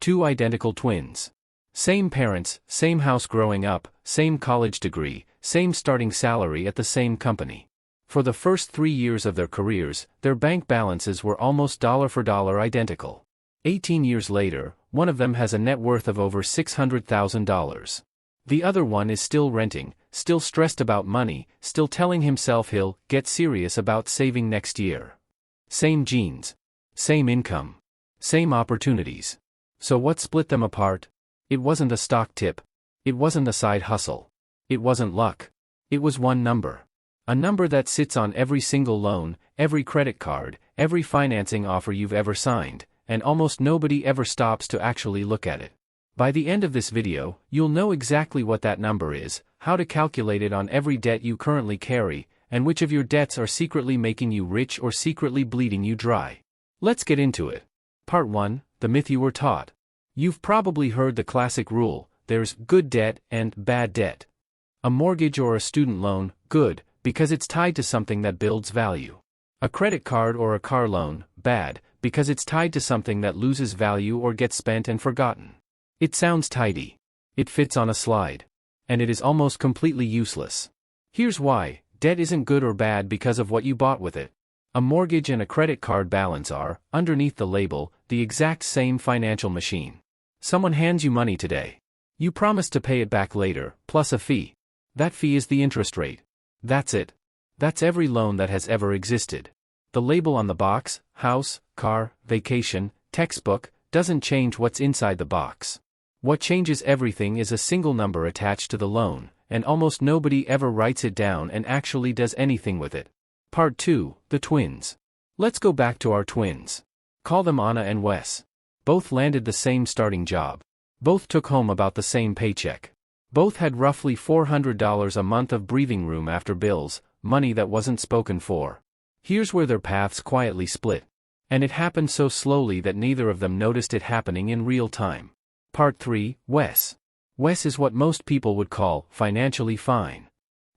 Two identical twins. Same parents, same house growing up, same college degree, same starting salary at the same company. For the first 3 years of their careers, their bank balances were almost dollar for dollar identical. 18 years later, one of them has a net worth of over $600,000. The other one is still renting, still stressed about money, still telling himself he'll get serious about saving next year. Same genes. Same income. Same opportunities. So what split them apart? It wasn't a stock tip. It wasn't a side hustle. It wasn't luck. It was one number. A number that sits on every single loan, every credit card, every financing offer you've ever signed, and almost nobody ever stops to actually look at it. By the end of this video, you'll know exactly what that number is, how to calculate it on every debt you currently carry, and which of your debts are secretly making you rich or secretly bleeding you dry. Let's get into it. Part 1, the myth you were taught. You've probably heard the classic rule, there's good debt and bad debt. A mortgage or a student loan, good, because it's tied to something that builds value. A credit card or a car loan, bad, because it's tied to something that loses value or gets spent and forgotten. It sounds tidy. It fits on a slide. And it is almost completely useless. Here's why: debt isn't good or bad because of what you bought with it. A mortgage and a credit card balance are, underneath the label, the exact same financial machine. Someone hands you money today. You promise to pay it back later, plus a fee. That fee is the interest rate. That's it. That's every loan that has ever existed. The label on the box, house, car, vacation, textbook, doesn't change what's inside the box. What changes everything is a single number attached to the loan, and almost nobody ever writes it down and actually does anything with it. Part 2, the twins. Let's go back to our twins. Call them Anna and Wes. Both landed the same starting job. Both took home about the same paycheck. Both had roughly $400 a month of breathing room after bills, money that wasn't spoken for. Here's where their paths quietly split. And it happened so slowly that neither of them noticed it happening in real time. Part 3, Wes. Wes is what most people would call financially fine.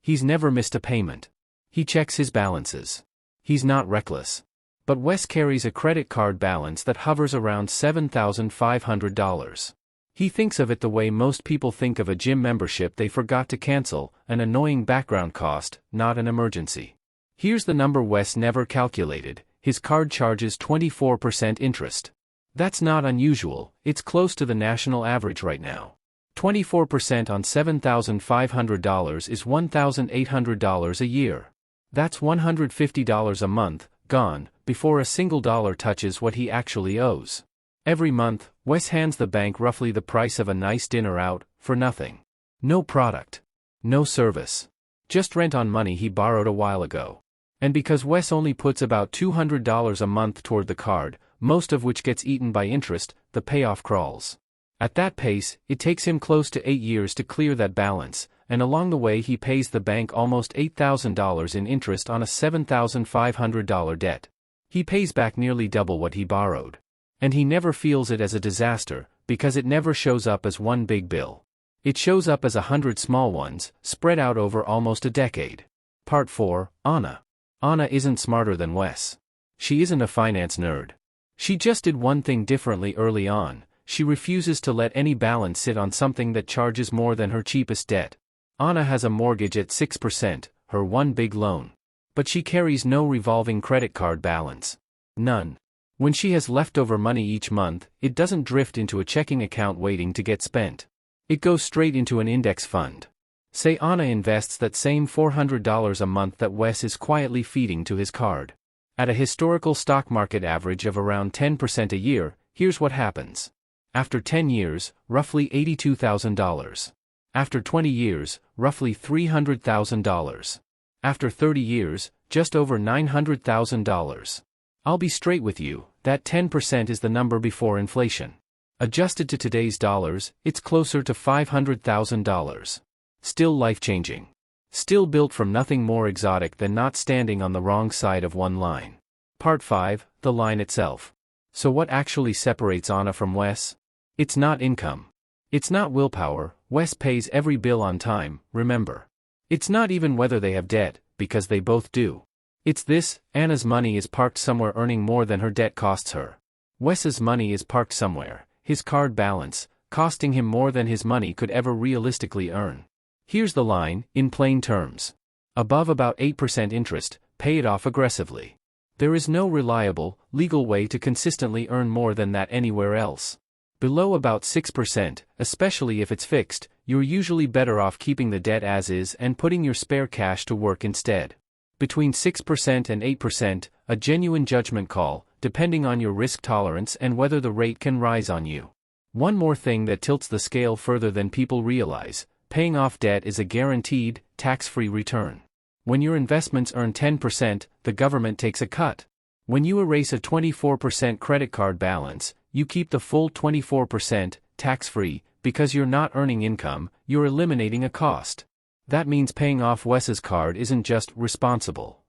He's never missed a payment. He checks his balances. He's not reckless. But Wes carries a credit card balance that hovers around $7,500. He thinks of it the way most people think of a gym membership they forgot to cancel, an annoying background cost, not an emergency. Here's the number Wes never calculated: his card charges 24% interest. That's not unusual, it's close to the national average right now. 24% on $7,500 is $1,800 a year. That's $150 a month, gone, before a single dollar touches what he actually owes. Every month, Wes hands the bank roughly the price of a nice dinner out, for nothing. No product. No service. Just rent on money he borrowed a while ago. And because Wes only puts about $200 a month toward the card, most of which gets eaten by interest, the payoff crawls. At that pace, it takes him close to 8 years to clear that balance, and along the way he pays the bank almost $8,000 in interest on a $7,500 debt. He pays back nearly double what he borrowed. And he never feels it as a disaster, because it never shows up as one big bill. It shows up as 100 small ones, spread out over almost a decade. Part 4, Anna. Anna isn't smarter than Wes. She isn't a finance nerd. She just did one thing differently early on: she refuses to let any balance sit on something that charges more than her cheapest debt. Anna has a mortgage at 6%, her one big loan. But she carries no revolving credit card balance. None. When she has leftover money each month, it doesn't drift into a checking account waiting to get spent. It goes straight into an index fund. Say Anna invests that same $400 a month that Wes is quietly feeding to his card. At a historical stock market average of around 10% a year, here's what happens. After 10 years, roughly $82,000. After 20 years, roughly $300,000. After 30 years, just over $900,000. I'll be straight with you, that 10% is the number before inflation. Adjusted to today's dollars, it's closer to $500,000. Still life-changing. Still built from nothing more exotic than not standing on the wrong side of one line. Part 5, the line itself. So what actually separates Anna from Wes? It's not income. It's not willpower. Wes pays every bill on time, remember. It's not even whether they have debt, because they both do. It's this: Anna's money is parked somewhere earning more than her debt costs her. Wes's money is parked somewhere. his card balance, costing him more than his money could ever realistically earn. Here's the line, in plain terms. Above about 8% interest, pay it off aggressively. There is no reliable, legal way to consistently earn more than that anywhere else. Below about 6%, especially if it's fixed, you're usually better off keeping the debt as is and putting your spare cash to work instead. Between 6% and 8%, a genuine judgment call, depending on your risk tolerance and whether the rate can rise on you. One more thing that tilts the scale further than people realize: paying off debt is a guaranteed, tax-free return. When your investments earn 10%, the government takes a cut. When you erase a 24% credit card balance, you keep the full 24%, tax-free, because you're not earning income, you're eliminating a cost. That means paying off Wes's card isn't just responsible.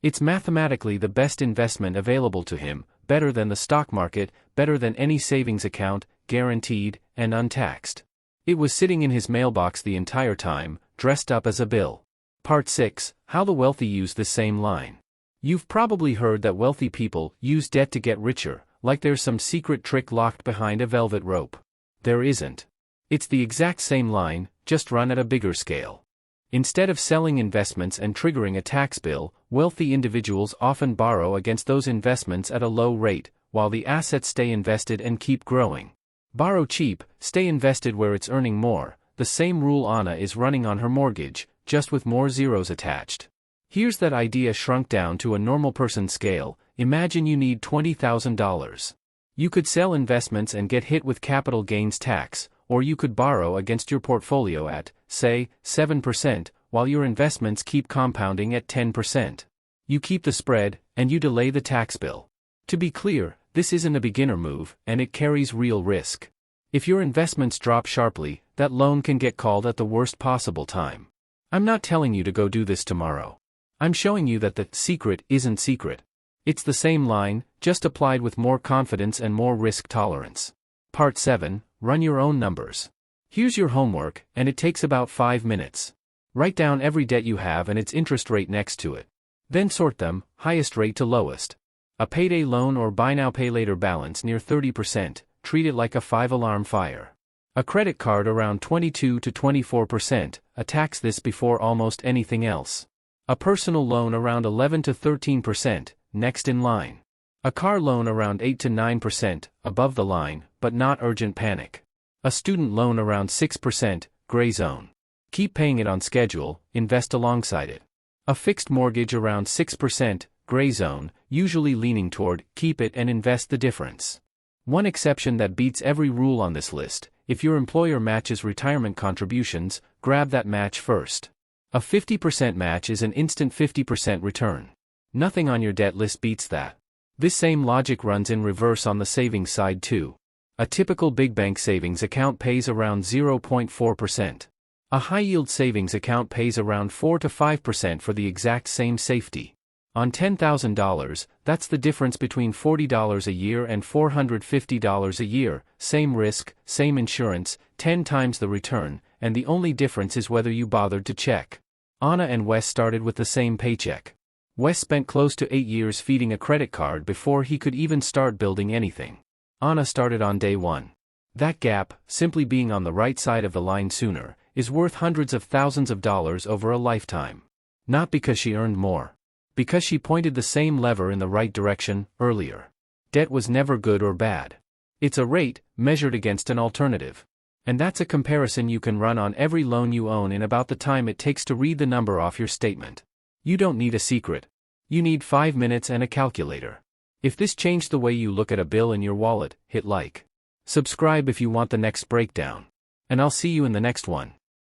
It's mathematically the best investment available to him, better than the stock market, better than any savings account, guaranteed, and untaxed. It was sitting in his mailbox the entire time, dressed up as a bill. Part 6, How the Wealthy Use this same line. You've probably heard that wealthy people use debt to get richer, like there's some secret trick locked behind a velvet rope. There isn't. It's the exact same line, just run at a bigger scale. Instead of selling investments and triggering a tax bill, wealthy individuals often borrow against those investments at a low rate, while the assets stay invested and keep growing. Borrow cheap, stay invested where it's earning more. The same rule Anna is running on her mortgage, just with more zeros attached. Here's that idea shrunk down to a normal person scale. Imagine you need $20,000. You could sell investments and get hit with capital gains tax, or you could borrow against your portfolio at, say, 7%, while your investments keep compounding at 10%. You keep the spread, and you delay the tax bill. To be clear, this isn't a beginner move, and it carries real risk. If your investments drop sharply, that loan can get called at the worst possible time. I'm not telling you to go do this tomorrow. I'm showing you that the secret isn't secret. It's the same line, just applied with more confidence and more risk tolerance. Part 7, Run your own numbers. Here's your homework, and it takes about 5 minutes. Write down every debt you have and its interest rate next to it. Then sort them, highest rate to lowest. A payday loan or buy now pay later balance near 30%, treat it like a 5-alarm fire. A credit card around 22 to 24%, tax this before almost anything else. A personal loan around 11 to 13%, next in line. A car loan around 8 to 9%, above the line, but not urgent panic. A student loan around 6%, gray zone. Keep paying it on schedule, invest alongside it. A fixed mortgage around 6%, gray zone, usually leaning toward keep it and invest the difference. One exception that beats every rule on this list: if your employer matches retirement contributions, grab that match first. A 50% match is an instant 50% return. Nothing on your debt list beats that. This same logic runs in reverse on the savings side too. A typical big bank savings account pays around 0.4%. A high-yield savings account pays around 4 to 5% for the exact same safety. On $10,000, that's the difference between $40 a year and $450 a year, same risk, same insurance, 10 times the return, and the only difference is whether you bothered to check. Anna and Wes started with the same paycheck. Wes spent close to 8 years feeding a credit card before he could even start building anything. Anna started on day one. That gap, simply being on the right side of the line sooner, is worth hundreds of thousands of dollars over a lifetime. Not because she earned more. Because she pointed the same lever in the right direction, earlier. Debt was never good or bad. It's a rate, measured against an alternative. And that's a comparison you can run on every loan you own in about the time it takes to read the number off your statement. You don't need a secret. You need 5 minutes and a calculator. If this changed the way you look at a bill in your wallet, hit like. Subscribe if you want the next breakdown. And I'll see you in the next one.